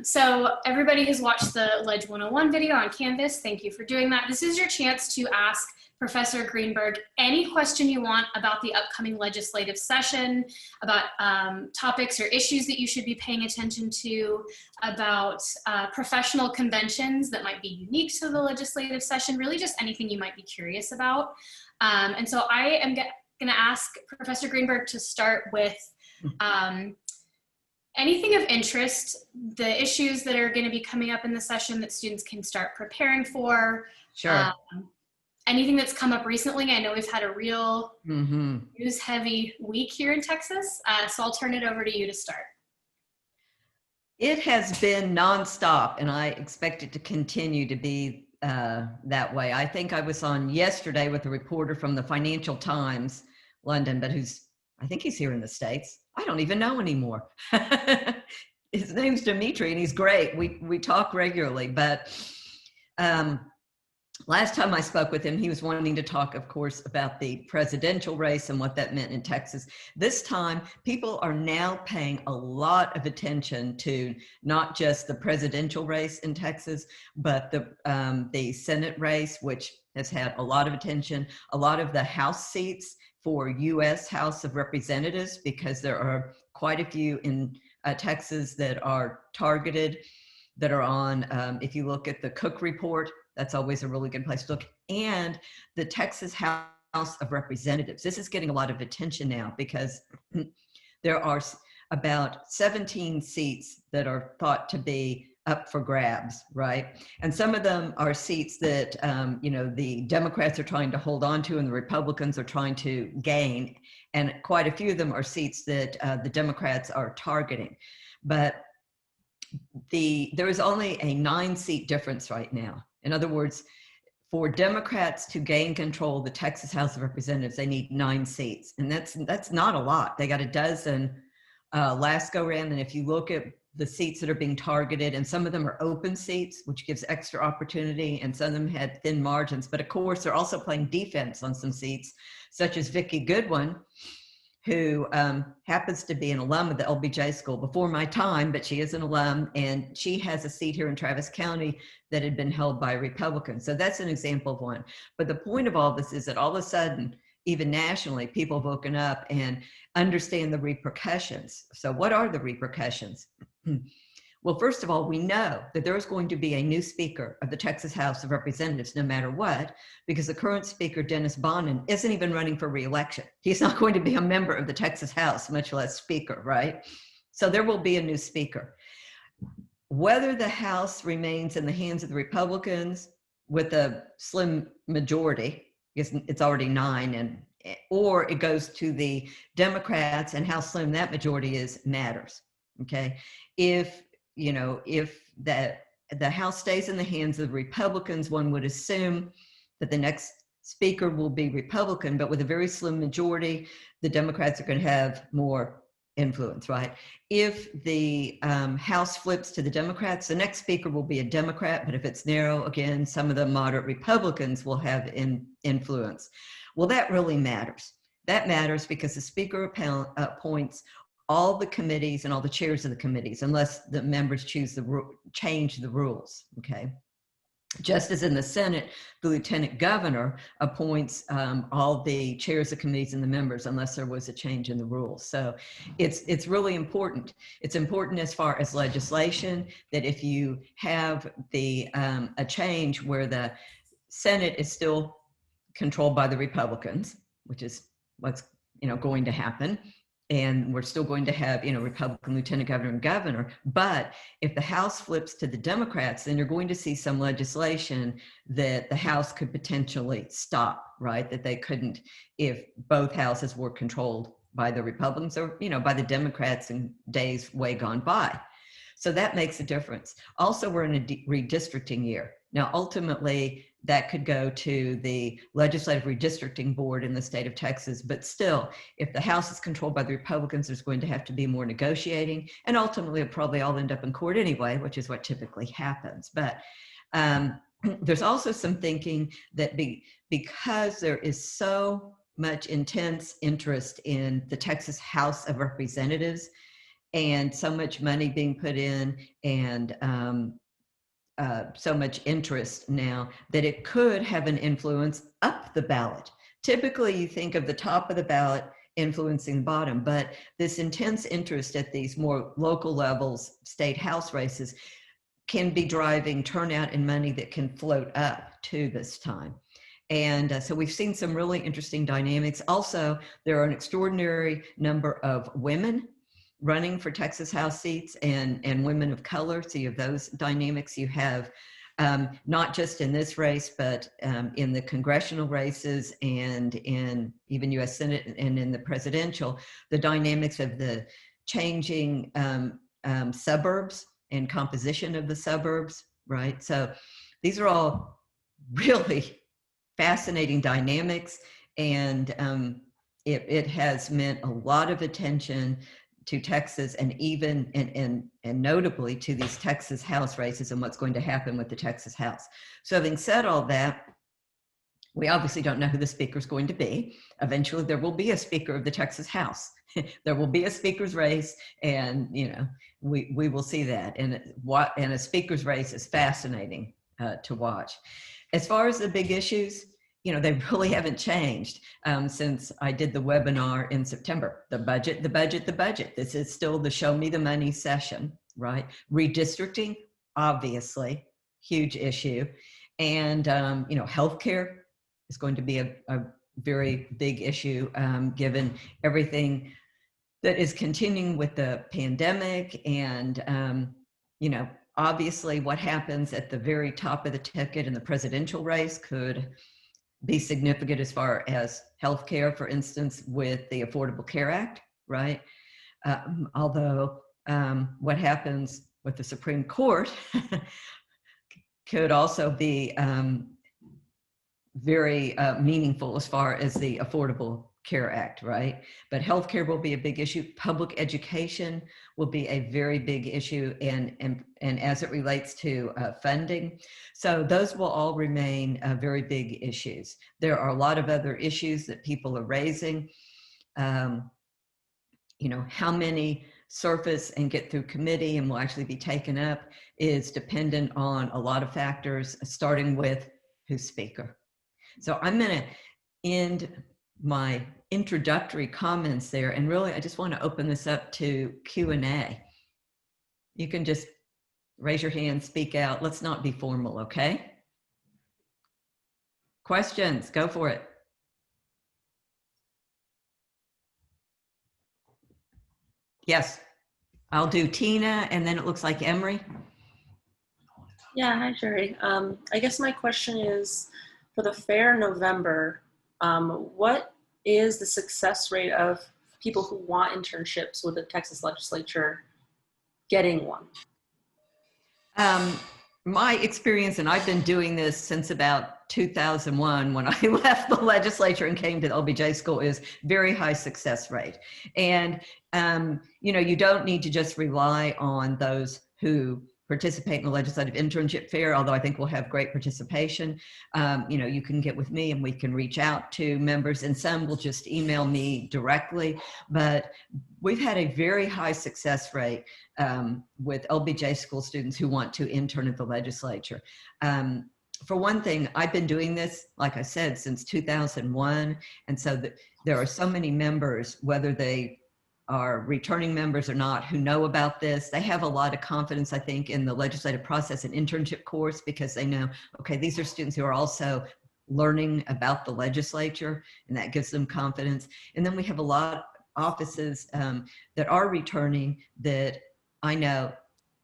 So everybody has watched the Ledge 101 video on Canvas. Thank you for doing that. This is your chance to ask Professor Greenberg any question you want about the upcoming legislative session, about topics or issues that you should be paying attention to, about professional conventions that might be unique to the legislative session, really just anything you might be curious about. And so I am going to ask Professor Greenberg to start with anything of interest, the issues that are going to be coming up in the session that students can start preparing for. Sure. Anything that's come up recently. I know we've had a real news-heavy week here in Texas, so I'll turn it over to you to start. It has been nonstop, and I expect it to continue to be that way. I think I was on yesterday with a reporter from the Financial Times, London, but I think he's here in the States. I don't even know anymore. His name's Dimitri, and he's great. We talk regularly, but last time I spoke with him, he was wanting to talk, of course, about the presidential race and what that meant in Texas. This time, people are now paying a lot of attention to not just the presidential race in Texas, but the Senate race, which has had a lot of attention, a lot of the House seats for U.S. House of Representatives, because there are quite a few in Texas that are targeted, that are on, if you look at the Cook report, that's always a really good place to look. And the Texas House of Representatives. This is getting a lot of attention now because there are about 17 seats that are thought to be up for grabs, right? And some of them are seats that, the Democrats are trying to hold on to and the Republicans are trying to gain. And quite a few of them are seats that the Democrats are targeting. But there is only a 9-seat difference right now. In other words, for Democrats to gain control of the Texas House of Representatives, they need 9 seats. And that's not a lot. They got a dozen last go around. And if you look at the seats that are being targeted, and some of them are open seats, which gives extra opportunity, and some of them had thin margins. But of course, they're also playing defense on some seats, such as Vicki Goodwin, who happens to be an alum of the LBJ school before my time, but she is an alum, and she has a seat here in Travis County that had been held by Republicans. So that's an example of one. But the point of all this is that all of a sudden, even nationally, people have woken up and understand the repercussions. So what are the repercussions? Well, first of all, we know that there is going to be a new speaker of the Texas House of Representatives no matter what, because the current speaker, Dennis Bonnen, isn't even running for re-election. He's not going to be a member of the Texas House, much less speaker, right? So there will be a new speaker. Whether the House remains in the hands of the Republicans with a slim majority, it's already 9, or it goes to the Democrats, and how slim that majority is matters, okay? If the House stays in the hands of the Republicans, one would assume that the next speaker will be Republican, but with a very slim majority, the Democrats are going to have more influence, right? If the House flips to the Democrats, the next speaker will be a Democrat, but if it's narrow, again, some of the moderate Republicans will have influence. Well, that really matters. That matters because the speaker appoints all the committees and all the chairs of the committees, unless the members change the rules, okay? Just as in the Senate, the lieutenant governor appoints all the chairs of committees and the members, unless there was a change in the rules. So it's really important. It's important as far as legislation, that if you have a change where the Senate is still controlled by the Republicans, which is what's going to happen, and we're still going to have, Republican lieutenant governor and governor. But if the House flips to the Democrats, then you're going to see some legislation that the House could potentially stop, right? That they couldn't if both houses were controlled by the Republicans or, by the Democrats in days way gone by. So that makes a difference. Also, we're in a redistricting year. Now, ultimately, that could go to the Legislative Redistricting Board in the state of Texas. But still, if the House is controlled by the Republicans, there's going to have to be more negotiating. And ultimately, it'll probably all end up in court anyway, which is what typically happens. But there's also some thinking that because there is so much intense interest in the Texas House of Representatives, and so much money being put in, and so much interest now that it could have an influence up the ballot. Typically, you think of the top of the ballot influencing the bottom, but this intense interest at these more local levels, state house races, can be driving turnout and money that can float up to this time. And so we've seen some really interesting dynamics. Also, there are an extraordinary number of women running for Texas House seats, and women of color. So you have those dynamics. You have not just in this race, but in the congressional races and in even US Senate and in the presidential, the dynamics of the changing suburbs and composition of the suburbs, right? So these are all really fascinating dynamics, and it has meant a lot of attention to Texas, and even and notably to these Texas House races and what's going to happen with the Texas House. So having said all that, we obviously don't know who the speaker is going to be. Eventually there will be a speaker of the Texas House. There will be a speaker's race, and you know, we will see that. And a speaker's race is fascinating to watch. As far as the big issues, you know, they really haven't changed since I did the webinar in September. The budget, the budget, the budget. This is still the show me the money session, right? Redistricting, obviously, huge issue. And, you know, healthcare is going to be a very big issue given everything that is continuing with the pandemic. And, you know, obviously what happens at the very top of the ticket in the presidential race could be significant as far as healthcare, for instance, with the Affordable Care Act, right? Although what happens with the Supreme Court could also be very meaningful as far as the Affordable Care Act, right? But healthcare will be a big issue. Public education will be a very big issue, and as it relates to funding. So those will all remain very big issues. There are a lot of other issues that people are raising. You know, how many surface and get through committee and will actually be taken up is dependent on a lot of factors, starting with who's speaker. So I'm going to end my introductory comments there, and really I just want to open this up to Q&A. You can just raise your hand, speak out. Let's not be formal, okay? Questions, go for it. Yes, I'll do Tina, and then it looks like Emery. Yeah, hi Sherri. I guess my question is, for the fair in November, what is the success rate of people who want internships with the Texas Legislature getting one? My experience, and I've been doing this since about 2001 when I left the legislature and came to the LBJ school, is very high success rate. And, you know, you don't need to just rely on those who participate in the legislative internship fair, although I think we'll have great participation. You know, you can get with me and we can reach out to members, and some will just email me directly. But we've had a very high success rate with LBJ school students who want to intern at the legislature. For one thing, I've been doing this, like I said, since 2001. And so there are so many members, whether they are returning members or not, who know about this. They have a lot of confidence, I think, in the legislative process and internship course, because they know, okay, these are students who are also learning about the legislature, and that gives them confidence. And then we have a lot of offices that are returning that I know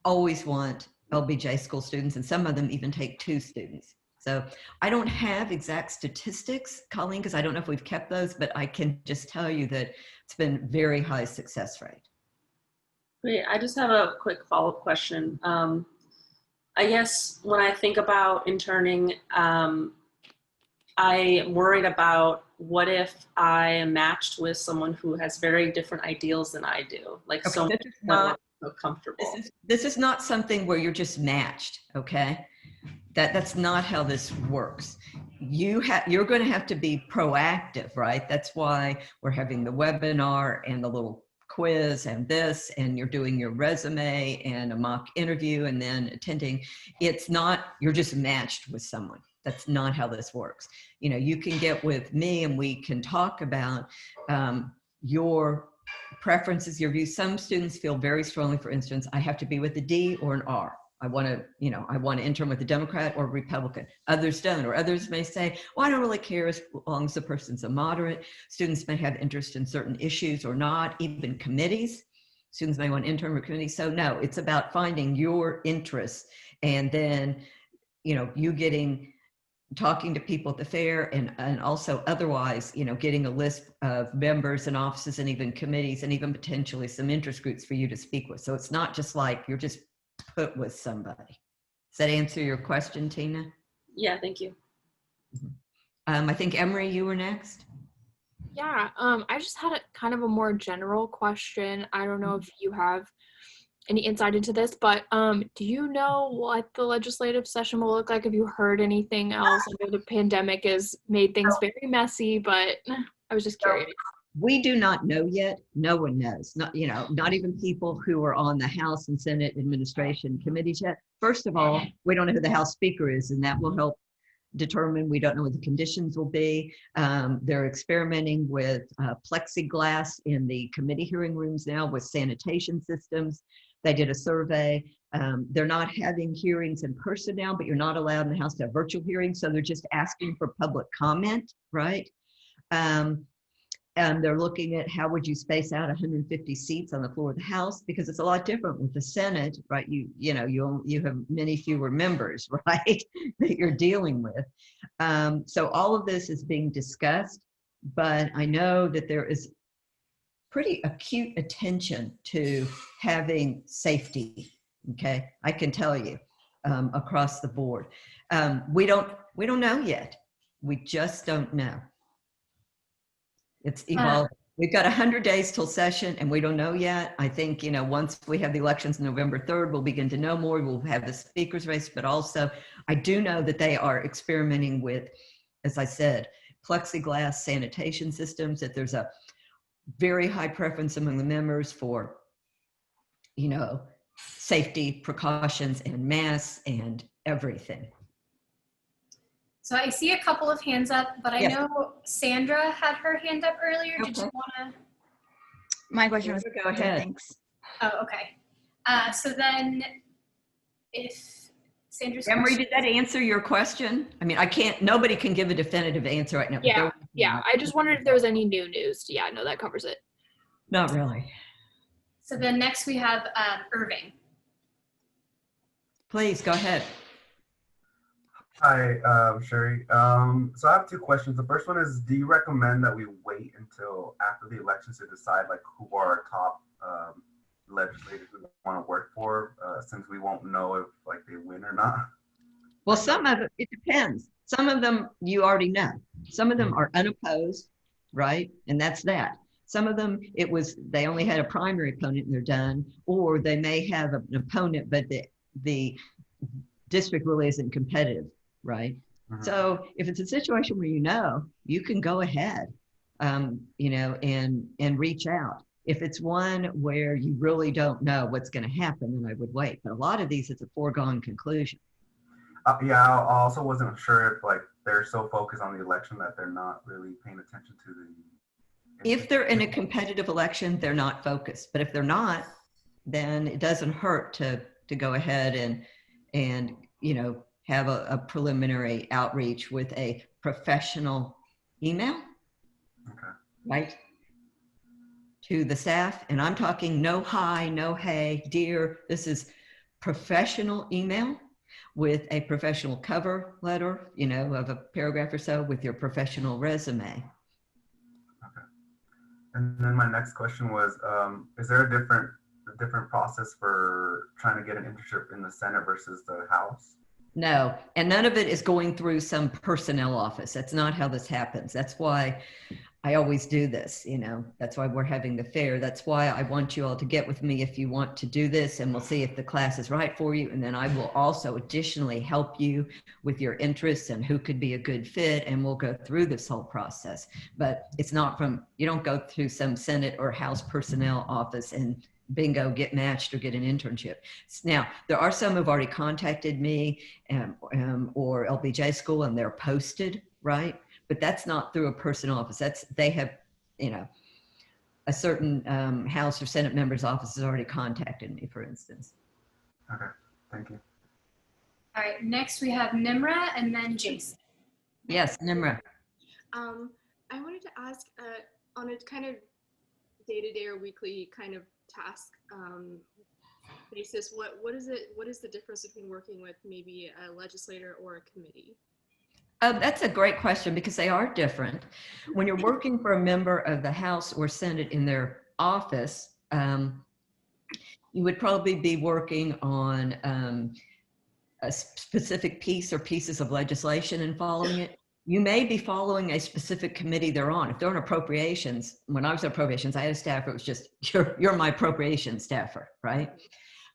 always want LBJ school students, and some of them even take 2 students. So I don't have exact statistics, Colleen, because I don't know if we've kept those, but I can just tell you that it's been very high success rate. Great. I just have a quick follow-up question. I guess when I think about interning, I am worried about what if I am matched with someone who has very different ideals than I do, like Okay, someone this is not so comfortable. This is not something where you're just matched, okay? That's not how this works. You're going to have to be proactive, right? That's why we're having the webinar and the little quiz and this, and you're doing your resume and a mock interview and then attending. It's not, you're just matched with someone. That's not how this works. You know, you can get with me and we can talk about your preferences, your views. Some students feel very strongly, for instance, I have to be with a D or an R. I want to, you know, I want to intern with a Democrat or a Republican. Others don't, or others may say, well, I don't really care as long as the person's a moderate. Students may have interest in certain issues or not, even committees. Students may want to intern with committees. So no, it's about finding your interests and then, you know, you talking to people at the fair and also otherwise, you know, getting a list of members and offices and even committees and even potentially some interest groups for you to speak with. So it's not just like you're just put with somebody. Does that answer your question, Tina? Yeah, thank you. I think Emery, you were next. Yeah, I just had a kind of a more general question. I don't know if you have any insight into this, but do you know what the legislative session will look like? Have you heard anything else? I know the pandemic has made things very messy, but I was just curious. We do not know yet. No one knows. Not, you know, not even people who are on the House and Senate administration committees yet. First of all, we don't know who the House Speaker is, and that will help determine. We don't know what the conditions will be. They're experimenting with plexiglass in the committee hearing rooms now with sanitation systems. They did a survey. They're not having hearings in person now, but you're not allowed in the House to have virtual hearings. So they're just asking for public comment, right? And they're looking at how would you space out 150 seats on the floor of the House, because it's a lot different with the Senate, right? You know, you have many fewer members, right, that you're dealing with. So all of this is being discussed, but I know that there is pretty acute attention to having safety. Okay, I can tell you across the board. We don't know yet. We just don't know. It's evolved. We've got 100 days till session and we don't know yet. I think, you know, once we have the elections November 3rd, we'll begin to know more. We'll have the speaker's race, but also I do know that they are experimenting with, as I said, plexiglass sanitation systems, that there's a very high preference among the members for, you know, safety precautions and masks and everything. So I see a couple of hands up, but I Yes. know Sandra had her hand up earlier. Did you Okay. want to? My question was Go ahead. Thanks. Oh, okay. So then if Sandra's Emery, question- did that answer your question? I mean, nobody can give a definitive answer right now. but Yeah, I just wondered if there was any new news. Yeah, no, that covers it. Not really. So then next we have Irving. Please go ahead. Hi, Sherri. So I have two questions. The first one is, do you recommend that we wait until after the elections to decide like who are our top legislators we want to work for, since we won't know if like they win or not? Well, some of it depends. Some of them you already know. Some of them are unopposed, right? And that's that. Some of them, they only had a primary opponent and they're done, or they may have an opponent, but the district really isn't competitive, right? Mm-hmm. So if it's a situation where you can go ahead, you know, and reach out. If it's one where you really don't know what's going to happen, then I would wait. But a lot of these, it's a foregone conclusion. Yeah, I also wasn't sure if like they're so focused on the election that they're not really paying attention to the. If they're in a competitive election, they're not focused. But if they're not, then it doesn't hurt to go ahead and you know, have a preliminary outreach with a professional email, Okay. right, to the staff. And I'm talking no hi, no hey, dear. This is professional email with a professional cover letter, you know, of a paragraph or so with your professional resume. Okay. And then my next question was, is there a different process for trying to get an internship in the Senate versus the House? No, and none of it is going through some personnel office. That's not how this happens. That's why I always do this, you know, that's why we're having the fair. That's why I want you all to get with me if you want to do this, and we'll see if the class is right for you. And then I will also additionally help you with your interests and who could be a good fit. And we'll go through this whole process, but it's not you don't go through some Senate or House personnel office and bingo, get matched or get an internship. Now, there are some who've already contacted me or LBJ School, and they're posted, right? But that's not through a personnel office. They have, you know, a certain House or Senate member's office has already contacted me, for instance. Okay, thank you. All right, next we have Nimra and then Jason. Yes, Nimra. I wanted to ask on a kind of day-to-day or weekly kind of task basis, what is the difference between working with maybe a legislator or a committee? That's a great question, because they are different. When you're working for a member of the House or Senate in their office, you would probably be working on a specific piece or pieces of legislation and following it. You may be following a specific committee they're on. If they're on appropriations, when I was on appropriations, I had a staffer, it was just, you're my appropriations staffer, right?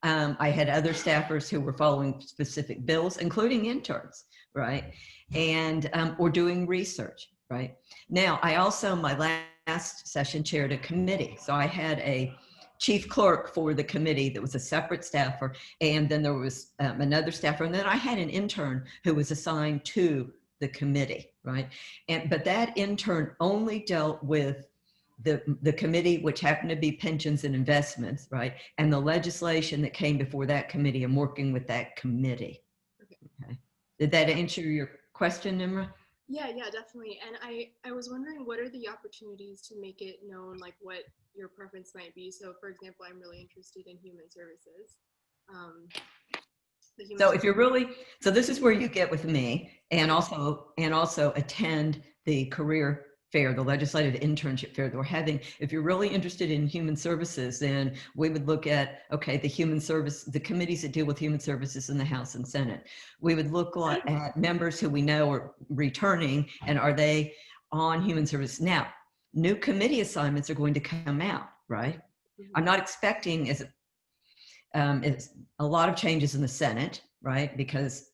I had other staffers who were following specific bills, including interns, right? And, or doing research, right? Now, I also, my last session, chaired a committee. So I had a chief clerk for the committee that was a separate staffer. And then there was another staffer. And then I had an intern who was assigned to the committee, right? But that intern only dealt with the committee, which happened to be pensions and investments, right? And the legislation that came before that committee, and working with that committee. Okay. Did that answer your question, Nimra? Yeah, definitely. And I was wondering, what are the opportunities to make it known, like what your preference might be? So for example, I'm really interested in human services. So if you're really, so this is where you get with me, and also attend the career fair, the legislative internship fair that we're having. If you're really interested in human services, then we would look at, okay, the committees that deal with human services in the House and Senate. We would look at members who we know are returning, and are they on human service? Now, new committee assignments are going to come out, right? I'm not expecting it's a lot of changes in the Senate, right? Because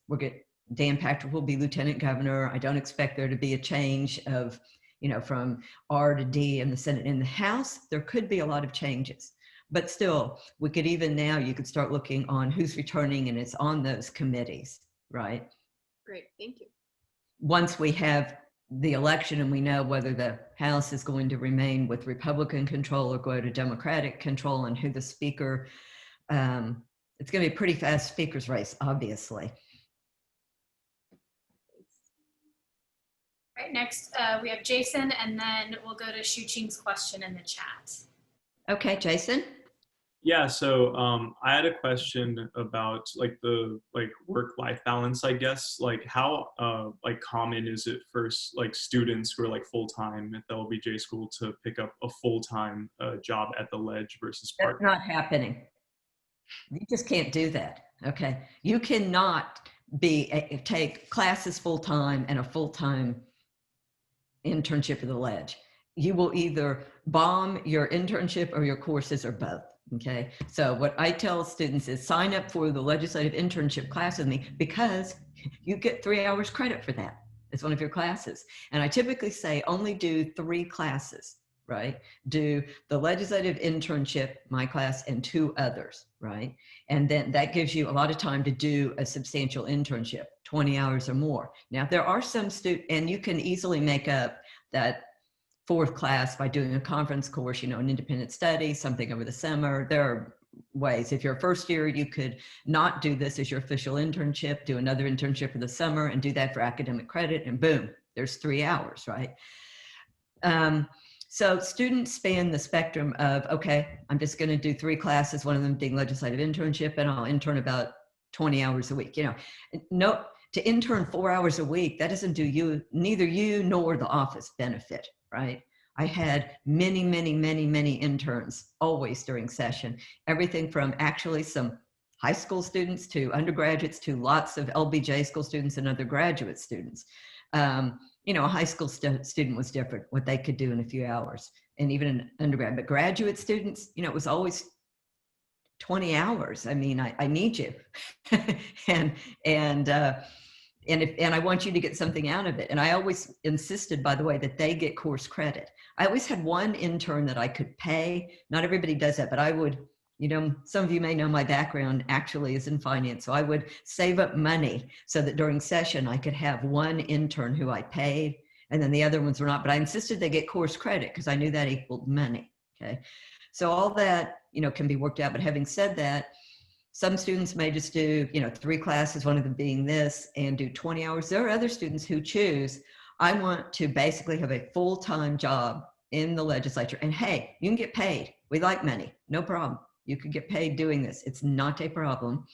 Dan Patrick will be lieutenant governor. I don't expect there to be a change of, you know, from R to D in the Senate. In the House, there could be a lot of changes, but still, we could even now, you could start looking on who's returning and it's on those committees, right? Great, thank you. Once we have the election and we know whether the House is going to remain with Republican control or go to Democratic control, and who the speaker, it's going to be a pretty fast speaker's race, obviously. All right, next we have Jason, and then we'll go to Shu-Ching's question in the chat. Okay, Jason? Yeah, so I had a question about the work-life balance, I guess. How common is it for students who are full-time at the LBJ school to pick up a full-time job at the Ledge versus part-time? That's not happening. You just can't do that, okay? You cannot take classes full-time and a full-time internship at the Ledge. You will either bomb your internship or your courses, or both, okay? So what I tell students is sign up for the legislative internship class with me, because you get 3 hours credit for that. It's one of your classes. And I typically say only do 3 classes, right? Do the legislative internship, my class, and 2 others, right? And then that gives you a lot of time to do a substantial internship, 20 hours or more. Now, there are some students, and you can easily make up that 4th class by doing a conference course, you know, an independent study, something over the summer. There are ways. If you're a first year, you could not do this as your official internship, do another internship for the summer and do that for academic credit, and boom, there's 3 hours, right? So students span the spectrum of, okay, I'm just going to do 3 classes, one of them being legislative internship, and I'll intern about 20 hours a week. You know, no, to intern 4 hours a week, that doesn't do neither you nor the office benefit, right? I had many interns always during session, everything from actually some high school students to undergraduates to lots of LBJ school students and other graduate students. you know, a high school student was different, what they could do in a few hours, and even an undergrad. But graduate students, you know, it was always 20 hours. I mean, I need you. and I want you to get something out of it. And I always insisted, by the way, that they get course credit. I always had one intern that I could pay. Not everybody does that, but I would, you know, some of you may know my background actually is in finance. So I would save up money so that during session I could have one intern who I paid, and then the other ones were not, but I insisted they get course credit because I knew that equaled money. Okay. So all that, you know, can be worked out. But having said that, some students may just do, you know, 3 classes, one of them being this, and do 20 hours. There are other students who choose, I want to basically have a full-time job in the legislature. And hey, you can get paid. We like money, no problem. You could get paid doing this. It's not a problem.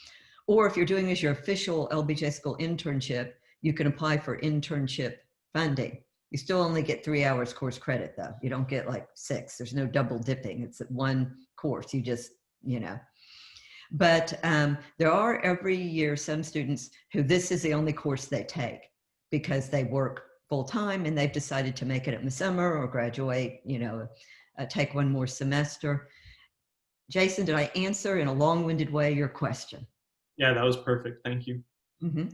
Or if you're doing this, your official LBJ school internship, you can apply for internship funding. You still only get 3 hours course credit though. You don't get like 6. There's no double dipping. It's one course. You just, you know. But there are every year some students who this is the only course they take because they work full time and they've decided to make it in the summer or graduate, you know, take one more semester. Jason, did I answer in a long-winded way your question? Yeah, that was perfect. Thank you. Mm-hmm.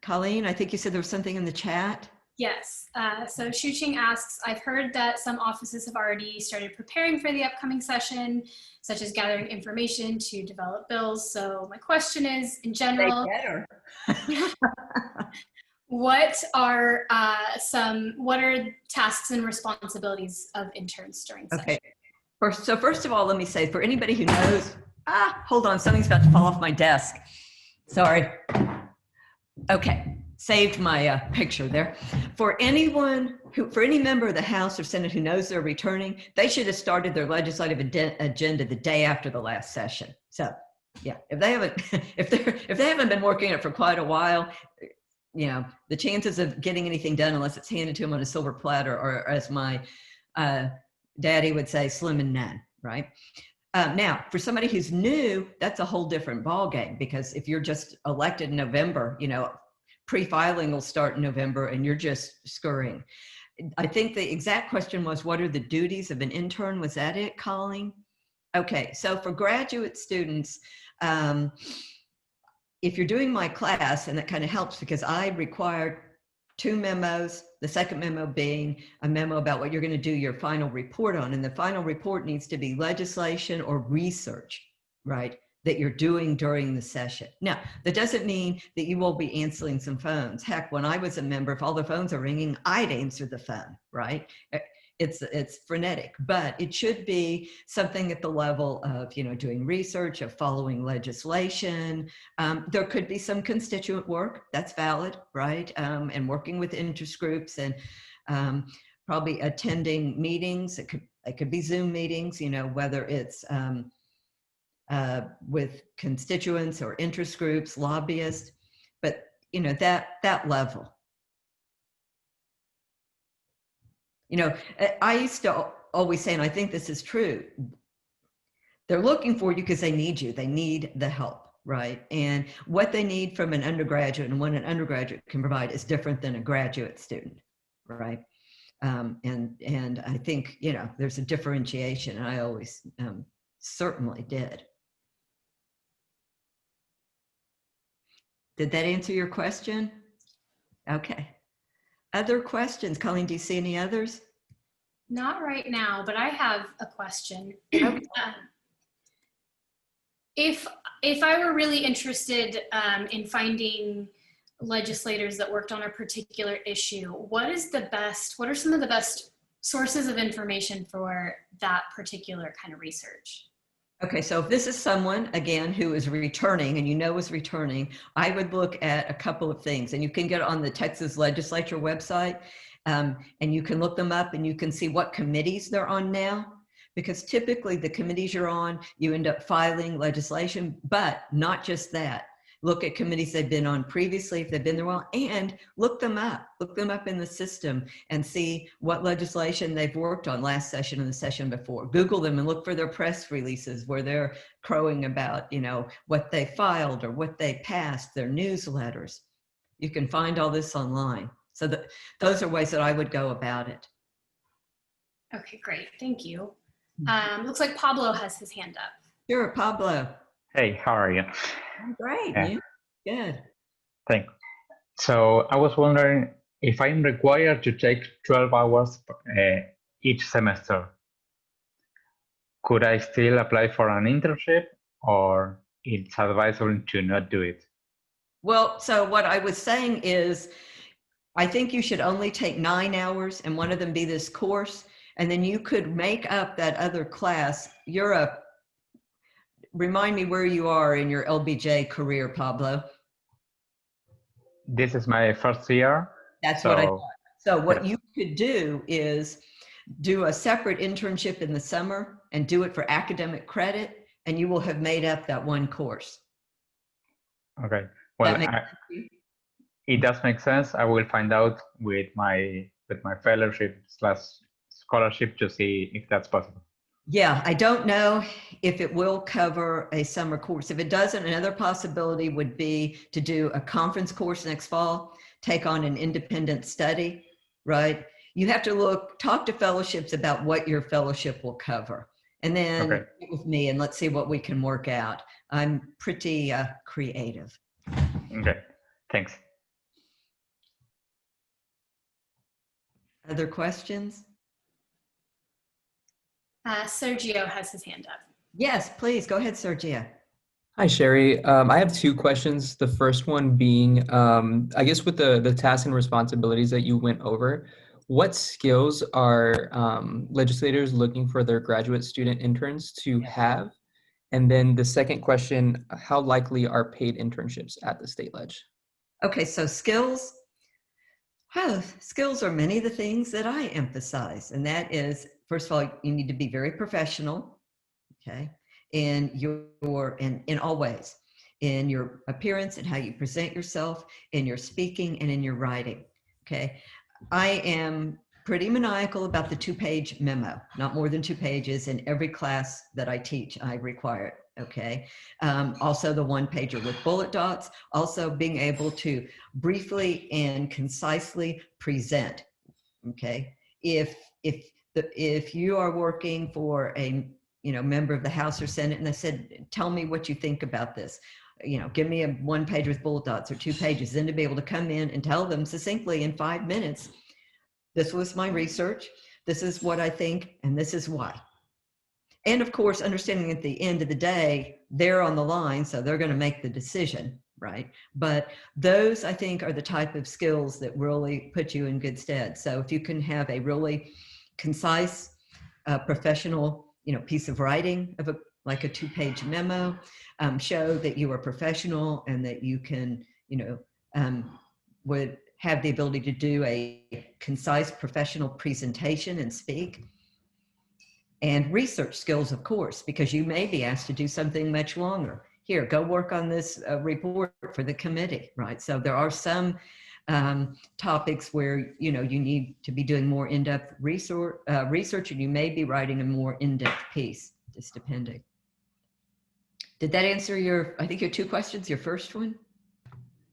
Colleen, I think you said there was something in the chat. Yes. So Shuching asks, I've heard that some offices have already started preparing for the upcoming session, such as gathering information to develop bills. So my question is, in general, what are tasks and responsibilities of interns during session? Okay. First of all, let me say, for anybody who knows, hold on, something's about to fall off my desk. Sorry. Okay. Saved my picture there. For any member of the House or Senate who knows they're returning, they should have started their legislative agenda the day after the last session. So, yeah, if they haven't been working it for quite a while, you know, the chances of getting anything done unless it's handed to them on a silver platter, or as my daddy would say, slim and none, right? Now, for somebody who's new, that's a whole different ballgame, because if you're just elected in November, you know, pre-filing will start in November and you're just scurrying. I think the exact question was, what are the duties of an intern? Was that it, Colleen? Okay, so for graduate students, if you're doing my class, and that kind of helps because I required 2 memos, the second memo being a memo about what you're going to do your final report on. And the final report needs to be legislation or research, right, that you're doing during the session. Now, that doesn't mean that you won't be answering some phones. Heck, when I was a member, if all the phones are ringing, I'd answer the phone, right? It's frenetic, but it should be something at the level of, you know, doing research, of following legislation. There could be some constituent work, that's valid, right? And working with interest groups, and probably attending meetings. It could be Zoom meetings, you know, whether it's with constituents or interest groups, lobbyists, but, you know, that level. You know, I used to always say, and I think this is true, they're looking for you because they need you. They need the help, right? And what they need from an undergraduate and what an undergraduate can provide is different than a graduate student, right? And I think, you know, there's a differentiation, and I always certainly did. Did that answer your question? Okay. Other questions? Colleen, do you see any others? Not right now, but I have a question. If I were really interested in finding legislators that worked on a particular issue, what are some of the best sources of information for that particular kind of research? Okay, so if this is someone, again, who is returning and you know is returning, I would look at a couple of things, and you can get on the Texas Legislature website, and you can look them up and you can see what committees they're on now, because typically the committees you're on, you end up filing legislation, but not just that. Look at committees they've been on previously, if they've been there well, and look them up in the system and see what legislation they've worked on last session and the session before. Google them and look for their press releases where they're crowing about, you know, what they filed or what they passed, their newsletters. You can find all this online. So those are ways that I would go about it. Okay, great. Thank you. Looks like Pablo has his hand up. Sure, Pablo. Hey, how are you? I'm great. Yeah. You? Good. Thanks. So I was wondering if I'm required to take 12 hours each semester, could I still apply for an internship, or it's advisable to not do it? Well, so what I was saying is, I think you should only take 9 hours and one of them be this course, and then you could make up that other class. Remind me where you are in your LBJ career, Pablo. This is my first year. That's what I thought. So what you could do is do a separate internship in the summer and do it for academic credit, and you will have made up that one course. Okay. Well, it does make sense. I will find out with my fellowship/scholarship to see if that's possible. Yeah, I don't know if it will cover a summer course. If it doesn't, another possibility would be to do a conference course next fall, take on an independent study, right? You have to talk to fellowships about what your fellowship will cover. And then meet with me and let's see what we can work out. I'm pretty creative. Okay, thanks. Other questions? Sergio has his hand up. Yes, please. Go ahead, Sergio. Hi, Sherri. I have 2 questions. The first one being, I guess with the tasks and responsibilities that you went over, what skills are legislators looking for their graduate student interns to have? And then the second question, how likely are paid internships at the state ledge? Okay, so skills. Well, skills are many of the things that I emphasize, and that is, first of all, you need to be very professional, okay, in all ways, in your appearance and how you present yourself, in your speaking and in your writing, okay. I am pretty maniacal about the 2-page memo, not more than 2 pages in every class that I teach. I require it, okay. Also the 1-pager with bullet dots, also being able to briefly and concisely present, okay. If you are working for a member of the House or Senate and they said, tell me what you think about this, give me a 1-page with bullet dots or 2 pages, then to be able to come in and tell them succinctly in 5 minutes, this was my research, this is what I think, and this is why. And of course, understanding at the end of the day, they're on the line, so they're going to make the decision, right? But those, I think, are the type of skills that really put you in good stead. So if you can have a really concise, professional, piece of writing of like a 2-page memo, show that you are professional and that you can, would have the ability to do a concise professional presentation and speak. And research skills, of course, because you may be asked to do something much longer. Here, go work on this report for the committee, right? So there are some topics where, you need to be doing more in-depth research, and you may be writing a more in-depth piece, just depending. Did that answer your 2 questions, your first one?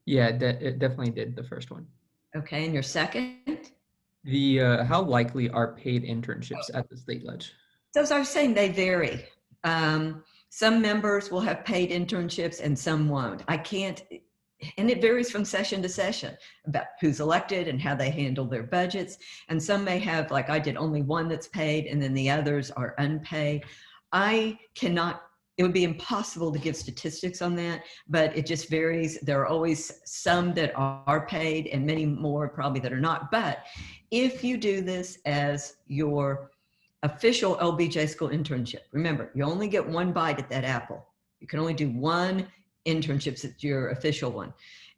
Yeah, it definitely did, the first one. Okay, and your second? The how likely are paid internships at the state ledge? So as I was saying, they vary. Some members will have paid internships and some won't. And it varies from session to session about who's elected and how they handle their budgets. And some may have, like I did, only one that's paid and then the others are unpaid. It would be impossible to give statistics on that, but it just varies. There are always some that are paid and many more probably that are not. But if you do this as your official LBJ school internship, remember, you only get 1 bite at that apple. You can only do 1 internship at your official one.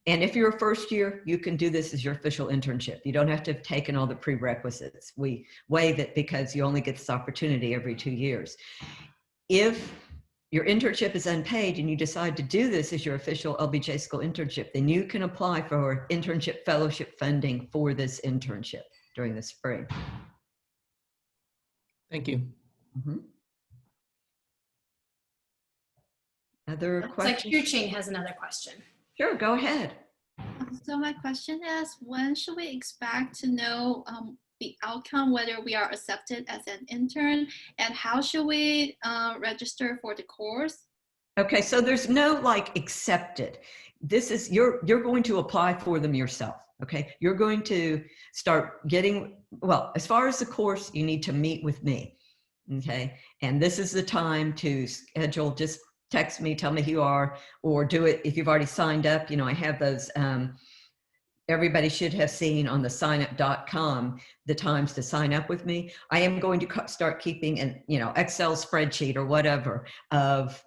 And if you're a first year, you can do this as your official internship. You don't have to have taken all the prerequisites. We waive it because you only get this opportunity every 2 years. If your internship is unpaid and you decide to do this as your official LBJ school internship, then you can apply for internship fellowship funding for this internship during the spring. Thank you. Mm-hmm. Other questions? Like Yu Ching has another question. Sure, go ahead. So my question is, when should we expect to know the outcome, whether we are accepted as an intern, and how should we register for the course? Okay, so there's no like accepted. This is, you're going to apply for them yourself. Okay, you're going to start getting, well, as far as the course, you need to meet with me. Okay, and this is the time to schedule. Just text me, tell me who you are, or do it if you've already signed up. You know, I have those, everybody should have seen on the signup.com the times to sign up with me. I am going to start keeping an, you know, Excel spreadsheet or whatever of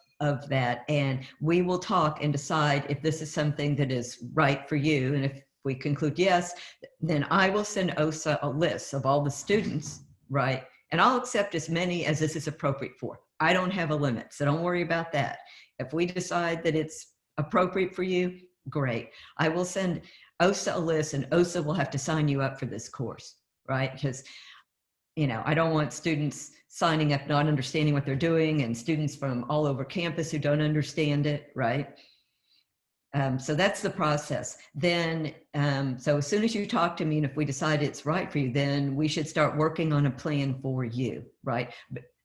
that, and we will talk and decide if this is something that is right for you. And if we conclude yes, then I will send OSA a list of all the students, right? And I'll accept as many as this is appropriate for. I don't have a limit, so don't worry about that. If we decide that it's appropriate for you, great. I will send OSA a list, and OSA will have to sign you up for this course, right? Because, you know, I don't want students signing up not understanding what they're doing, and students from all over campus who don't understand it, right? So that's the process. Then, so as soon as you talk to me, and if we decide it's right for you, then we should start working on a plan for you, right?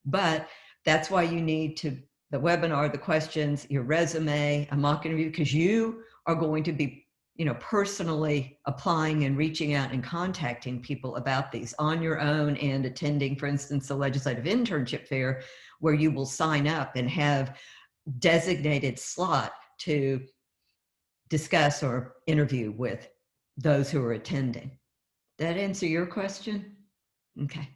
But that's why you need to, the webinar, the questions, your resume, a mock interview, because you are going to be, you know, personally applying and reaching out and contacting people about these on your own, and attending, for instance, the legislative internship fair, where you will sign up and have designated slot to discuss or interview with those who are attending. That answer your question? Okay.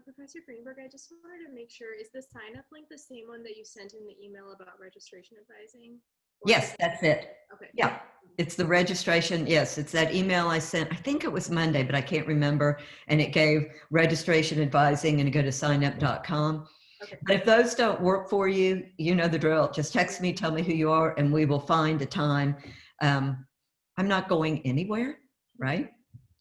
Professor Greenberg, I just wanted to make sure, is the sign-up link the same one that you sent in the email about registration advising? Yes, that's it. Okay. Yeah, it's the registration. Yes, it's that email I sent. I think it was Monday, but I can't remember. And it gave registration advising, and you go to signup.com. Okay. But if those don't work for you, you know the drill. Just text me, tell me who you are, and we will find a time. I'm not going anywhere, right?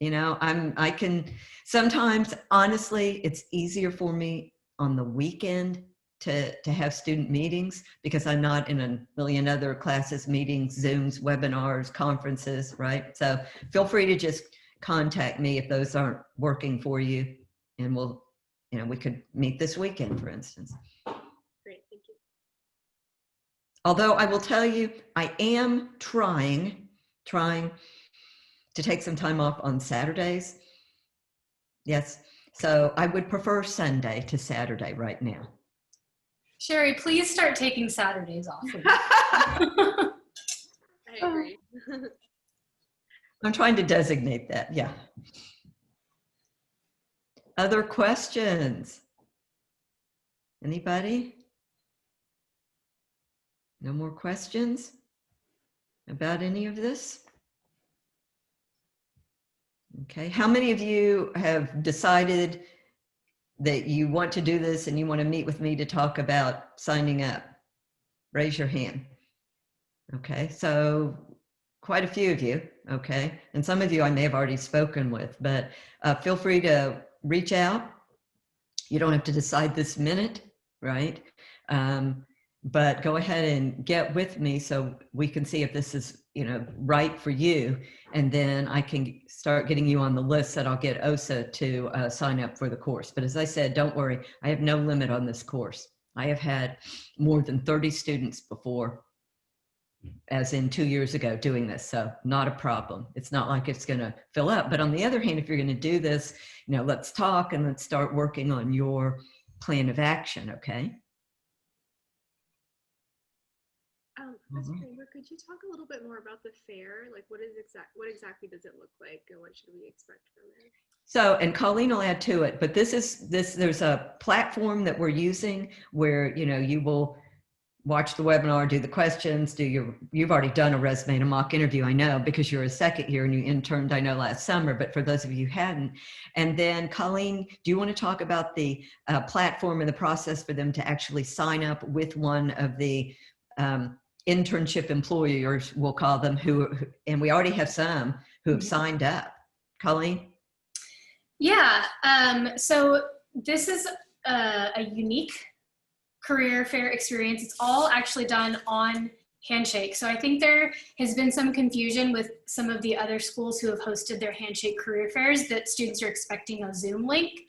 You know, I can, sometimes, honestly, it's easier for me on the weekend to have student meetings, because I'm not in a million other classes, meetings, Zooms, webinars, conferences, right? So feel free to just contact me if those aren't working for you, and we'll, you know, we could meet this weekend, for instance. Great, thank you. Although I will tell you, I am trying to take some time off on Saturdays. Yes, so I would prefer Sunday to Saturday right now. Sherri, please start taking Saturdays off. I agree. I'm trying to designate that, yeah. Other questions? Anybody? No more questions about any of this? Okay, how many of you have decided that you want to do this and you want to meet with me to talk about signing up? Raise your hand. Okay, so quite a few of you, okay? And some of you I may have already spoken with, but feel free to reach out. You don't have to decide this minute, right? But go ahead and get with me so we can see if this is, you know, right for you. And then I can start getting you on the list that I'll get OSA to sign up for the course. But as I said, don't worry, I have no limit on this course. I have had more than 30 students before, as in 2 years ago, doing this. So not a problem. It's not like it's going to fill up. But on the other hand, if you're going to do this, you know, let's talk and let's start working on your plan of action, okay? Professor Greenberg, could you talk a little bit more about the fair? Like, what exactly does it look like, and what should we expect from it? So, and Colleen will add to it, but there's a platform that we're using where, you know, you will watch the webinar, do the questions, you've already done a resume and a mock interview, I know, because you're a second year and you interned, I know, last summer, but for those of you who hadn't. And then Colleen, do you want to talk about the platform and the process for them to actually sign up with one of the internship employers, we'll call them, and we already have some who have signed up. Colleen? Yeah, so this is a unique career fair experience. It's all actually done on handshake. So I think there has been some confusion with some of the other schools who have hosted their handshake career fairs that students are expecting a Zoom link.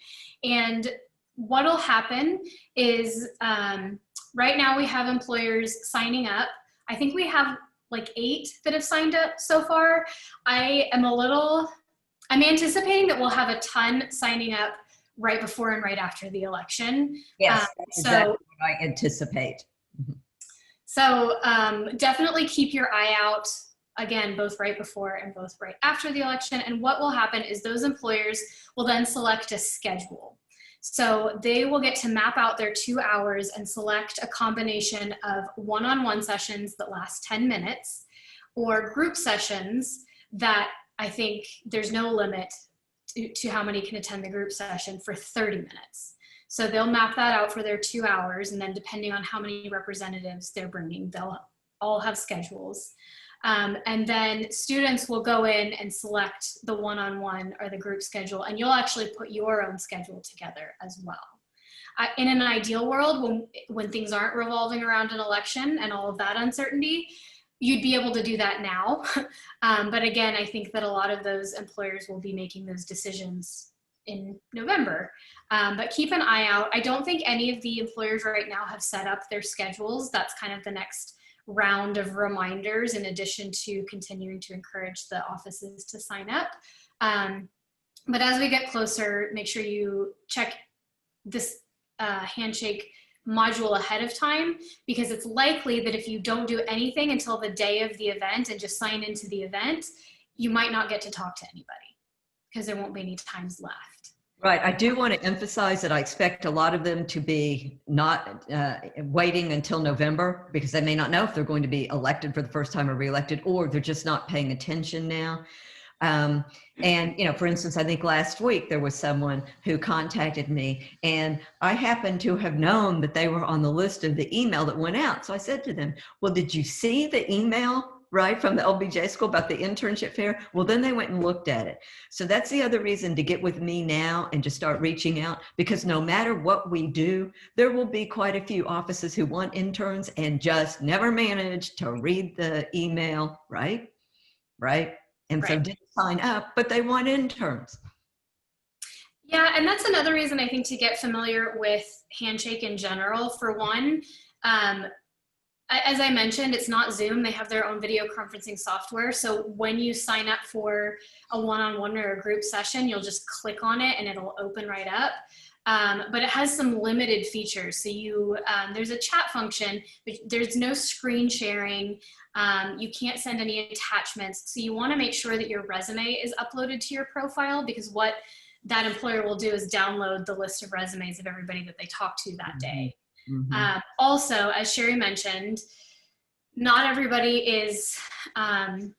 And what'll happen is right now we have employers signing up. I think we have like 8 that have signed up so far. I'm anticipating that we'll have a ton signing up right before and right after the election. Yes, that's exactly what I anticipate. So definitely keep your eye out, again, both right before and both right after the election. And what will happen is those employers will then select a schedule. So they will get to map out their 2 hours and select a combination of one-on-one sessions that last 10 minutes or group sessions that I think there's no limit to how many can attend the group session for 30 minutes. So they'll map that out for their 2 hours, and then depending on how many representatives they're bringing, they'll all have schedules. And then students will go in and select the one-on-one or the group schedule, and you'll actually put your own schedule together as well. In an ideal world, when things aren't revolving around an election and all of that uncertainty, you'd be able to do that now. But again, I think that a lot of those employers will be making those decisions in November. But keep an eye out. I don't think any of the employers right now have set up their schedules. That's kind of the next round of reminders, in addition to continuing to encourage the offices to sign up. But as we get closer, make sure you check this handshake module ahead of time, because it's likely that if you don't do anything until the day of the event and just sign into the event, you might not get to talk to anybody because there won't be any times left. Right. I do want to emphasize that I expect a lot of them to be not waiting until November, because they may not know if they're going to be elected for the first time or reelected, or they're just not paying attention now. And, you know, for instance, I think last week there was someone who contacted me, and I happened to have known that they were on the list of the email that went out. So I said to them, well, did you see the email, right, from the LBJ school about the internship fair? Well, then they went and looked at it. So that's the other reason to get with me now and just start reaching out, because no matter what we do, there will be quite a few offices who want interns and just never manage to read the email, right? Right. And so didn't sign up, but they want interns. Yeah, and that's another reason I think to get familiar with Handshake in general. For one, as I mentioned, it's not Zoom. They have their own video conferencing software. So when you sign up for a one-on-one or a group session, you'll just click on it and it'll open right up. But it has some limited features. So there's a chat function, but there's no screen sharing. You can't send any attachments. So you want to make sure that your resume is uploaded to your profile, because what that employer will do is download the list of resumes of everybody that they talked to that day. Mm-hmm. Also, as Sherri mentioned, not everybody is going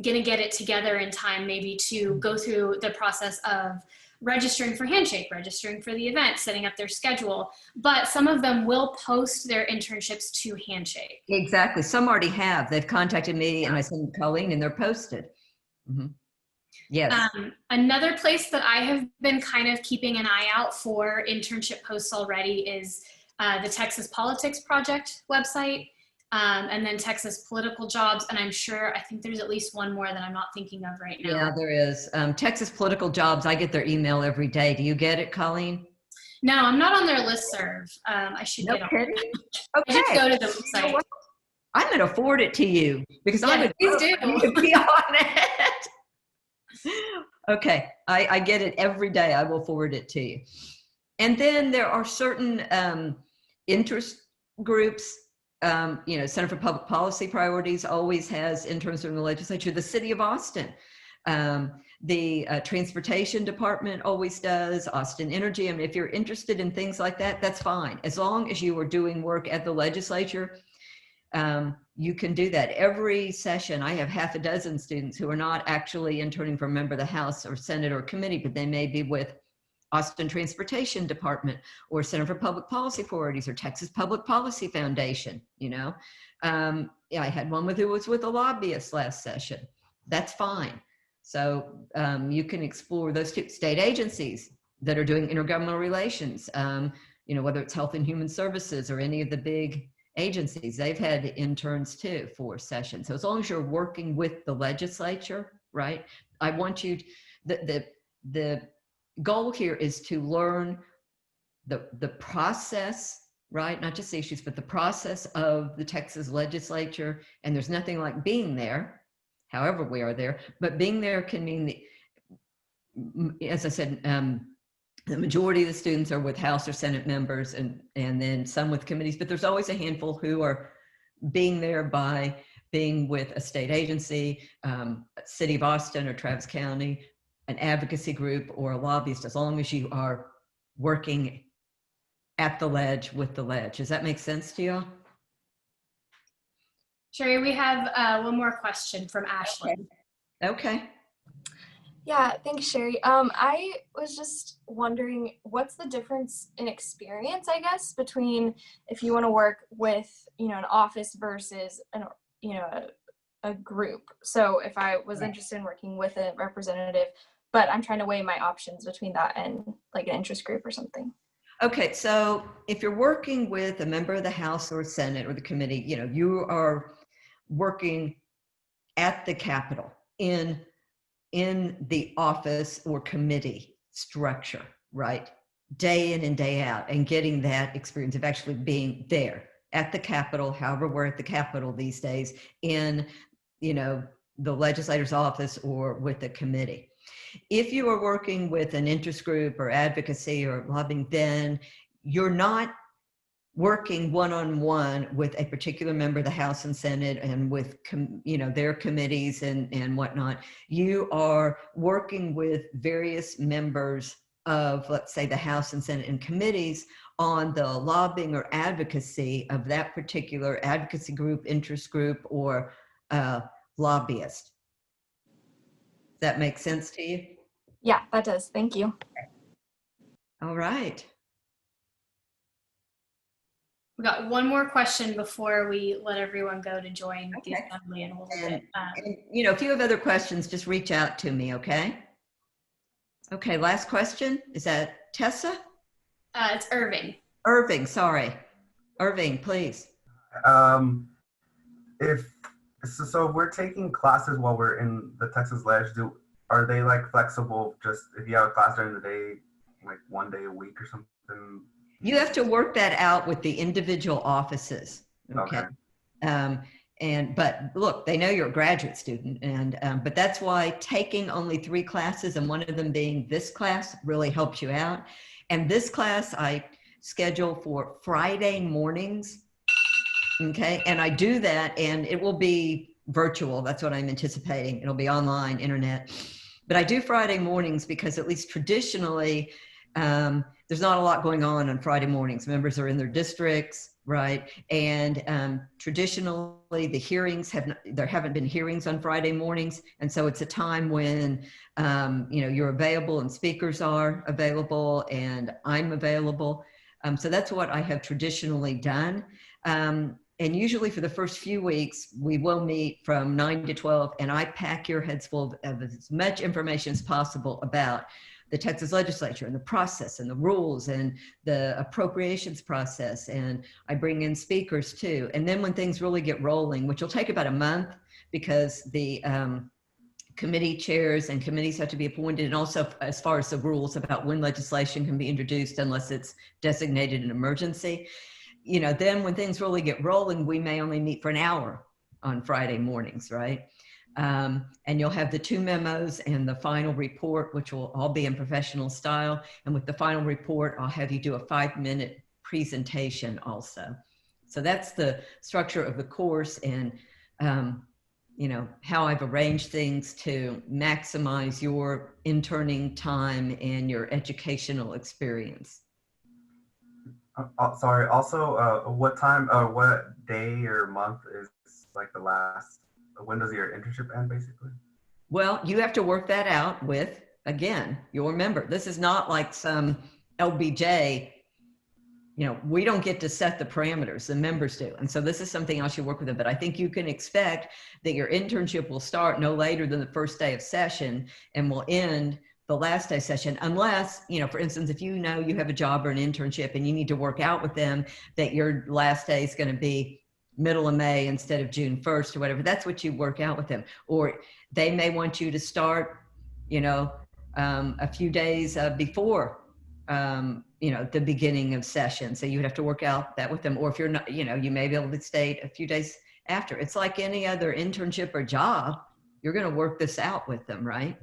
to get it together in time maybe to go through the process of registering for Handshake, registering for the event, setting up their schedule, but some of them will post their internships to Handshake. Exactly. Some already have. They've contacted me and I sent Colleen and they're posted. Mm-hmm. Yes. Another place that I have been kind of keeping an eye out for internship posts already is the Texas Politics Project website, and then Texas Political Jobs. And I think there's at least one more that I'm not thinking of right now. Yeah, there is. Texas Political Jobs, I get their email every day. Do you get it, Colleen? No, I'm not on their listserv. I should get on it. Okay. I just go to the website. You know, I'm going to forward it to you, because I would please do. You to be on it. Okay, I get it every day. I will forward it to you. And then there are certain interest groups. Center for Public Policy Priorities always has interns in the legislature. The city of Austin, the transportation department always does, Austin Energy. I mean, if you're interested in things like that, that's fine. As long as you are doing work at the legislature, you can do that. Every session, I have half a dozen students who are not actually interning for a member of the House or Senate or committee, but they may be with Austin Transportation Department or Center for Public Policy Priorities or Texas Public Policy Foundation. I had one who was with a lobbyist last session. That's fine. So you can explore those two state agencies that are doing intergovernmental relations, whether it's Health and Human Services or any of the big agencies, they've had interns too for sessions. So as long as you're working with the legislature, right? I want you, the goal here is to learn the process, right? Not just the issues, but the process of the Texas legislature. And there's nothing like being there, however we are there, but being there can mean, as I said, the majority of the students are with House or Senate members, and then some with committees, but there's always a handful who are being there by being with a state agency, City of Austin or Travis County, an advocacy group, or a lobbyist, as long as you are working at the ledge with the ledge. Does that make sense to you? Sherri, we have one more question from Ashley. Okay. Yeah, thanks, Sherri. I was just wondering, what's the difference in experience, I guess, between if you want to work with, an office versus a group. So if I was interested in working with a representative, but I'm trying to weigh my options between that and like an interest group or something. Okay, so if you're working with a member of the House or Senate or the committee, you are working at the Capitol in the office or committee structure, right? Day in and day out, and getting that experience of actually being there at the Capitol, however we're at the Capitol these days, in, the legislator's office or with the committee. If you are working with an interest group or advocacy or lobbying, then you're not working one-on-one with a particular member of the House and Senate and with, their committees and whatnot. You are working with various members of, let's say, the House and Senate and committees on the lobbying or advocacy of that particular advocacy group, interest group, or lobbyist. Does that make sense to you? Yeah, that does. Thank you. All right. We got one more question before we let everyone go to join the Okay. assembly in a little bit. And, if you have other questions, just reach out to me, okay? Okay, last question. Is that Tessa? It's Irving. Irving, sorry. Irving, please. So if we're taking classes while we're in the Texas Ledge, are they like flexible? Just if you have a class during the day, like one day a week or something? You have to work that out with the individual offices. Okay. But look, they know you're a graduate student, but that's why taking only 3 classes and one of them being this class really helps you out. And this class I schedule for Friday mornings. Okay. And I do that, and it will be virtual. That's what I'm anticipating. It'll be online, internet. But I do Friday mornings because, at least traditionally, there's not a lot going on Friday mornings. Members are in their districts, right? And traditionally, the hearings there haven't been hearings on Friday mornings, and so it's a time when you're available and speakers are available and I'm available. So that's what I have traditionally done. And usually for the first few weeks, we will meet from 9 to 12, and I pack your heads full of as much information as possible about the Texas Legislature and the process and the rules and the appropriations process. And I bring in speakers too. And then when things really get rolling, which will take about a month because the committee chairs and committees have to be appointed, and also as far as the rules about when legislation can be introduced unless it's designated an emergency. Then when things really get rolling, we may only meet for an hour on Friday mornings, right? And you'll have the 2 memos and the final report, which will all be in professional style. And with the final report, I'll have you do a 5-minute presentation also. So that's the structure of the course, and how I've arranged things to maximize your interning time and your educational experience. Sorry. Also, what time, what day or month is like the last? When does your internship end, basically? Well, you have to work that out with, again, your member. This is not like some LBJ. We don't get to set the parameters, the members do. And so this is something else you work with them. But I think you can expect that your internship will start no later than the first day of session and will end the last day session, unless, you know, for instance, if you know you have a job or an internship and you need to work out with them that your last day is going to be middle of May instead of June 1st or whatever, that's what you work out with them. Or they may want you to start, you know, a few days before, you know, the beginning of session. So you would have to work out that with them. Or if you're not, you know, you may be able to stay a few days after. It's like any other internship or job. You're going to work this out with them, right?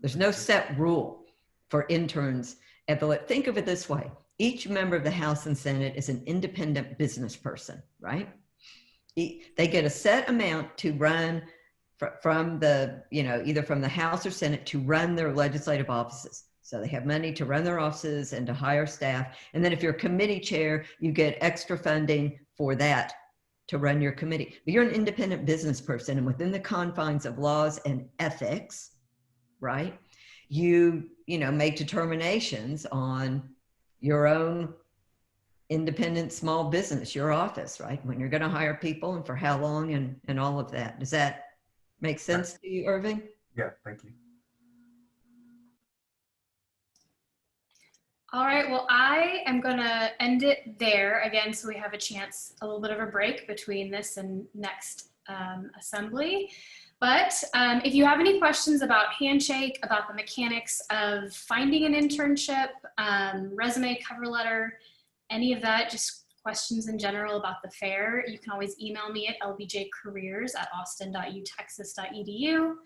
There's no set rule for interns at the, think of it this way. Each member of the House and Senate is an independent business person, right? They get a set amount to run from the, you know, either from the House or Senate to run their legislative offices. So they have money to run their offices and to hire staff. And then if you're a committee chair, you get extra funding for that to run your committee. But you're an independent business person, and within the confines of laws and ethics, right? You know, make determinations on your own independent small business, your office, right? When you're going to hire people and for how long and all of that. Does that make sense to you, Irving? Yeah, thank you. All right, well, I am gonna end it there again, so we have a chance, a little bit of a break between this and next assembly. But if you have any questions about Handshake, about the mechanics of finding an internship, resume, cover letter, any of that, just questions in general about the fair, you can always email me at lbjcareers@austin.utexas.edu.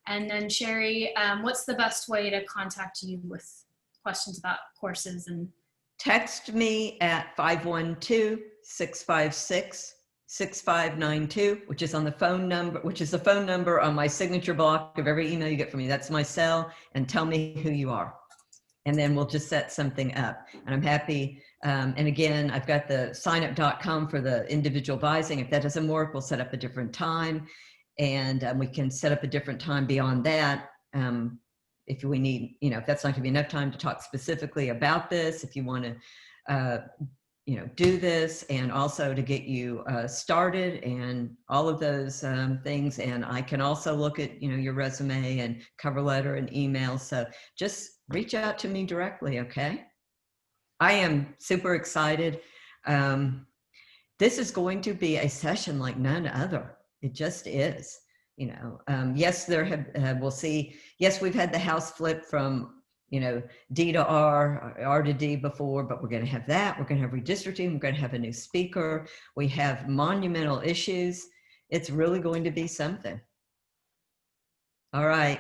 And then Sherri, what's the best way to contact you with questions about courses? And text me at 512-656-6592, which is on the phone number, which is the phone number on my signature block of every email you get from me. That's my cell, and tell me who you are. And then we'll just set something up. And I'm happy. And again, I've got the signup.com for the individual advising. If that doesn't work, we'll set up a different time, and we can set up a different time beyond that. If we need, you know, if that's not gonna be enough time to talk specifically about this, if you want to, you know, do this, and also to get you started and all of those things. And I can also look at, you know, your resume and cover letter and email. So just reach out to me directly, okay? I am super excited. This is going to be a session like none other. It just is. You know, yes, there have, we'll see, yes, we've had the House flip from, you know, D to R, R to D before, but we're going to have that. We're going to have redistricting. We're going to have a new speaker. We have monumental issues. It's really going to be something. All right.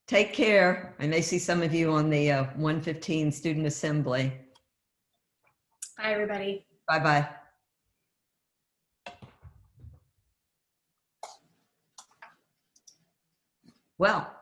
Take care. I may see some of you on the 115 student assembly. bye, everybody. Bye-bye. Well,